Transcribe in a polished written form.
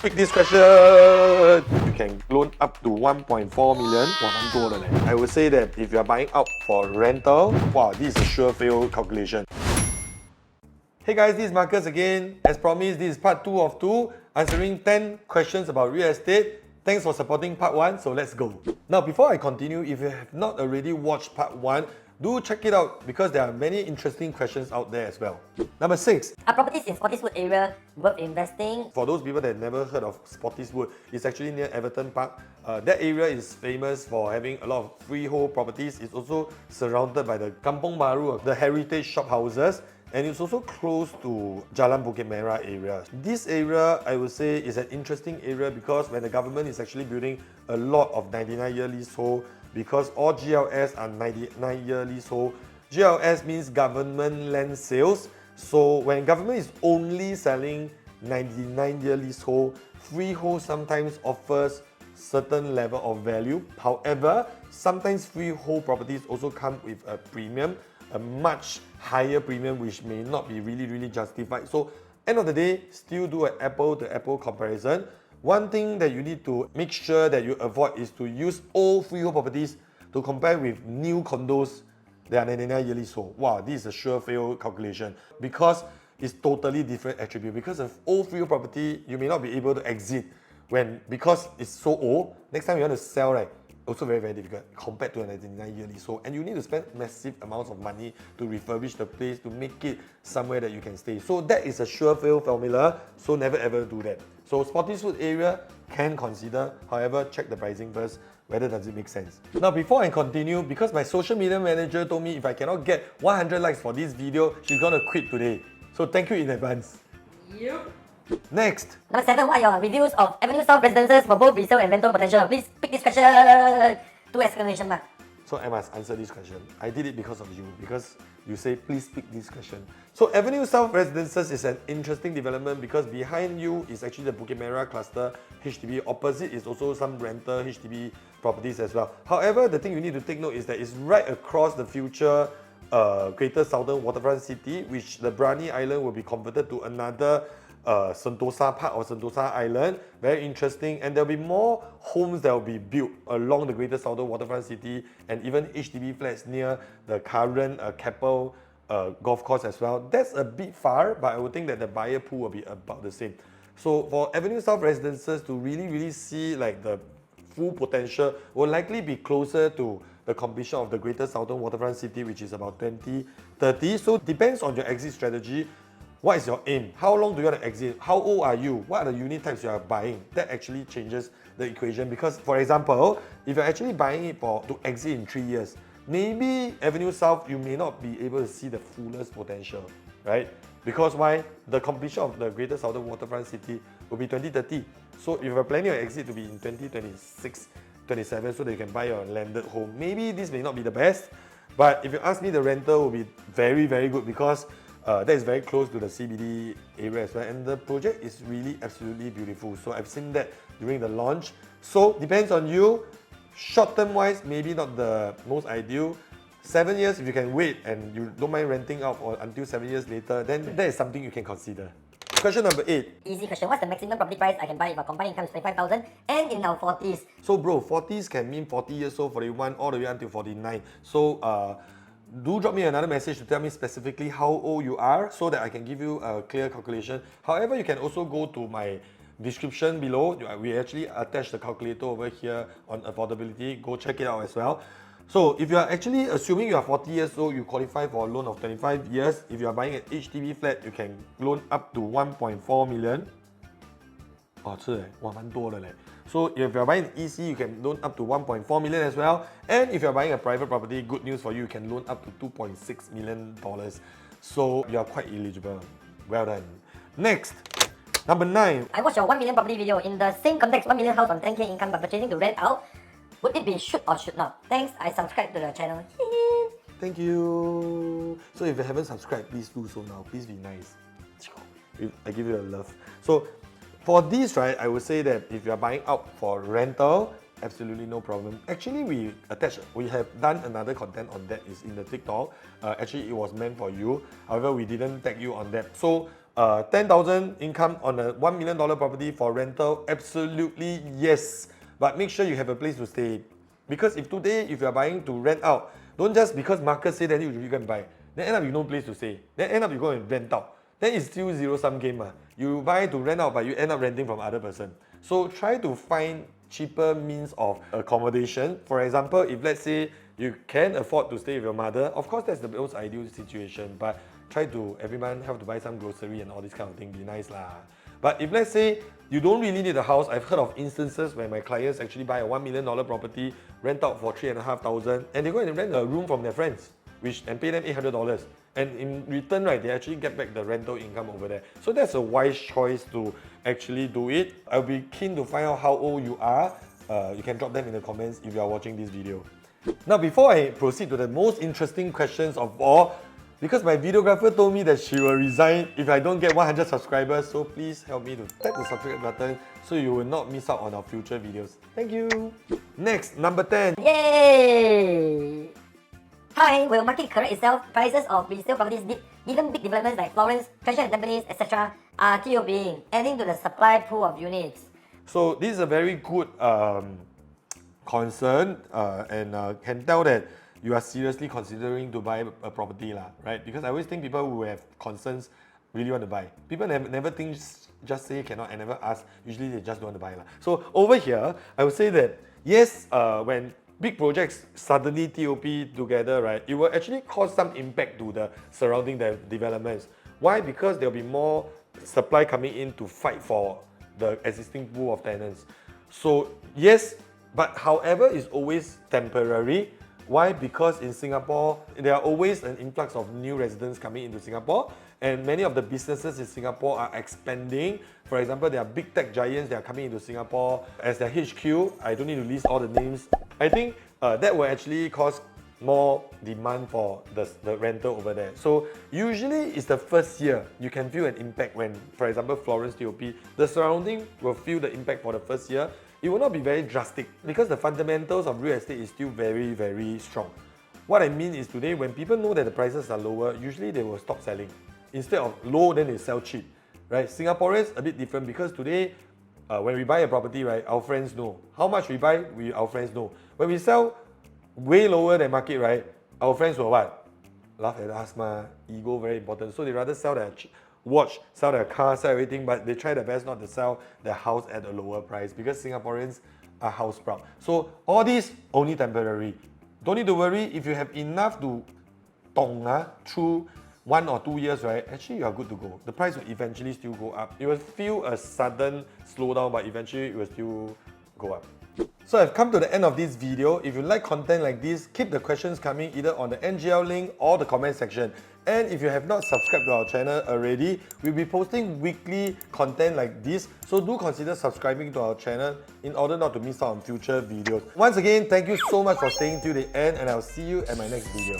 Pick this question. You can loan up to 1.4 million. I would say that if you are buying out for rental, wow, this is a sure fail calculation. Hey guys, this is Marcus again. As promised, this is part 2 of 2, answering 10 questions about real estate. Thanks for supporting part 1, so let's go. Now, before I continue, if you have not already watched part 1, do check it out because there are many interesting questions out there as well. Number 6. Are properties in Spottiwoode Area worth investing? For those people that never heard of Spottiwoode, it's actually near Everton Park. That area is famous for having a lot of freehold properties. It's also surrounded by the Kampong Baru, the heritage shop houses, and it's also close to Jalan Bukit Merah area. This area, I would say, is an interesting area because when the government is actually building a lot of 99-year leasehold, because all GLS are 99-year leasehold. GLS means government land sales. So when government is only selling 99-year leasehold, freehold sometimes offers certain level of value. However, sometimes freehold properties also come with a premium, a much higher premium, which may not be really justified. So end of the day, still do an apple to apple comparison. One thing that you need to make sure that you avoid is to use old freehold properties to compare with new condos that are 99-year leasehold. Wow, this is a sure fail calculation because it's totally different attribute. Because of old freehold property, you may not be able to exit because it's so old. Next time you want to sell, right? Also very difficult compared to a 99-year leasehold, and you need to spend massive amounts of money to refurbish the place to make it somewhere that you can stay. So that is a sure fail formula, so never ever do that. So Spottiwoode area can consider, however, check the pricing first, whether does it make sense. Now before I continue, because my social media manager told me if I cannot get 100 likes for this video, she's gonna quit today. So thank you in advance. Yep. Next. Number 7, what are your reviews of Avenue South residences for both resale and rental potential? Please pick this question. 2 exclamation mark. So I must answer this question. I did it because of you, because you say please pick this question. So Avenue South Residences is an interesting development because behind you is actually the Bukit Merah cluster HDB. Opposite is also some rental HDB properties as well. However, the thing you need to take note is that it's right across the future Greater Southern Waterfront City, which the Brani Island will be converted to another Sentosa Park or Sentosa Island. Very interesting, and there'll be more homes that will be built along the Greater Southern Waterfront City and even HDB flats near the current Keppel golf course as well. That's a bit far, but I would think that the buyer pool will be about the same. So for Avenue South Residences to really see like the full potential will likely be closer to the completion of the Greater Southern Waterfront City, which is about 2030. So depends on your exit strategy. What is your aim? How long do you want to exit? How old are you? What are the unit types you are buying? That actually changes the equation because, for example, if you're actually buying it to exit in 3 years, maybe Avenue South, you may not be able to see the fullest potential, right? Because why? The completion of the Greater Southern Waterfront City will be 2030. So if you're planning your exit to be in 2026, 27, so that you can buy your landed home, maybe this may not be the best, but if you ask me, the rental will be very good because that is very close to the CBD area as well, and the project is really absolutely beautiful. So I've seen that during the launch. So depends on you. Short term wise, maybe not the most ideal. 7 years, if you can wait and you don't mind renting out or until 7 years later, then that is something you can consider. Question number 8. Easy question. What's the maximum property price I can buy if my combined income is 25,000 and in our 40s? So bro, 40s can mean 40 years old, 41, all the way until 49. So do drop me another message to tell me specifically how old you are so that I can give you a clear calculation. However, you can also go to my description below. We actually attach the calculator over here on affordability. Go check it out as well. So if you are actually assuming you are 40 years old, you qualify for a loan of 25 years. If you are buying an HDB flat, you can loan up to 1.4 million. Oh, 是耶，哇，蛮多的嘞。So if you're buying an EC, you can loan up to 1.4 million as well. And if you're buying a private property, good news for you, you can loan up to $2.6 million. So you're quite eligible. Well done. Next, number 9. I watched your 1 million property video. In the same context, 1 million house on 10k income but purchasing to rent out. Would it be should or should not? Thanks, I subscribe to the channel. Thank you. So if you haven't subscribed, please do so now. Please be nice. I give you a love. So for this, right, I would say that if you are buying out for rental, absolutely no problem. Actually, we have done another content on that, is in the TikTok. Actually, it was meant for you. However, we didn't tag you on that. So 10,000 income on a $1 million property for rental? Absolutely yes. But make sure you have a place to stay. Because if today, if you are buying to rent out, don't just because market say that you go and buy. Then end up you no place to stay. Then end up you go and rent out. Then it's still zero-sum game. You buy to rent out, but you end up renting from other person. So try to find cheaper means of accommodation. For example, if let's say you can afford to stay with your mother, of course that's the most ideal situation. But try to every month have to buy some grocery and all this kind of thing. Be nice lah. But if let's say you don't really need a house, I've heard of instances where my clients actually buy a $1 million property, rent out for $3,500, and they go and rent a room from their friends, and pay them $800. And in return, right, they actually get back the rental income over there. So that's a wise choice to actually do it. I'll be keen to find out how old you are. You can drop them in the comments if you are watching this video. Now, before I proceed to the most interesting questions of all, because my videographer told me that she will resign if I don't get 100 subscribers, so please help me to tap the subscribe button so you will not miss out on our future videos. Thank you. Next, number 10. Yay! Hi, will market correct itself? Prices of resale properties dip given big developments like Florence, Treasure and Tampines, etc. are TOBing, adding to the supply pool of units. So this is a very good concern and can tell that you are seriously considering to buy a property, right? Because I always think people who have concerns really want to buy. People never think just say cannot and never ask. Usually they just don't want to buy. So over here, I would say that yes, when big projects suddenly TOP together, right, it will actually cause some impact to the surrounding developments. Why? Because there will be more supply coming in to fight for the existing pool of tenants. So yes, but however, it's always temporary. Why? Because in Singapore, there are always an influx of new residents coming into Singapore, and many of the businesses in Singapore are expanding. For example, there are big tech giants that are coming into Singapore as their HQ. I don't need to list all the names. I think that will actually cause more demand for the rental over there. So usually it's the first year you can feel an impact when, for example, Florence TOP, the surrounding will feel the impact for the first year. It will not be very drastic because the fundamentals of real estate is still very, very strong. What I mean is today, when people know that the prices are lower, usually they will stop selling. Instead of low, then they sell cheap, right? Singaporeans a bit different because today, when we buy a property, right, our friends know. How much we buy, our friends know. When we sell way lower than market, right, our friends will what? Laugh at us, ego very important. So they rather sell their watch, sell their car, sell everything, but they try their best not to sell their house at a lower price because Singaporeans are house proud. So all these only temporary. Don't need to worry if you have enough to through 1 or 2 years, right? Actually, you are good to go. The price will eventually still go up. You will feel a sudden slowdown, but eventually it will still go up. So I've come to the end of this video. If you like content like this, keep the questions coming either on the NGL link or the comment section. And if you have not subscribed to our channel already, we'll be posting weekly content like this. So do consider subscribing to our channel in order not to miss out on future videos. Once again, thank you so much for staying till the end, and I'll see you at my next video.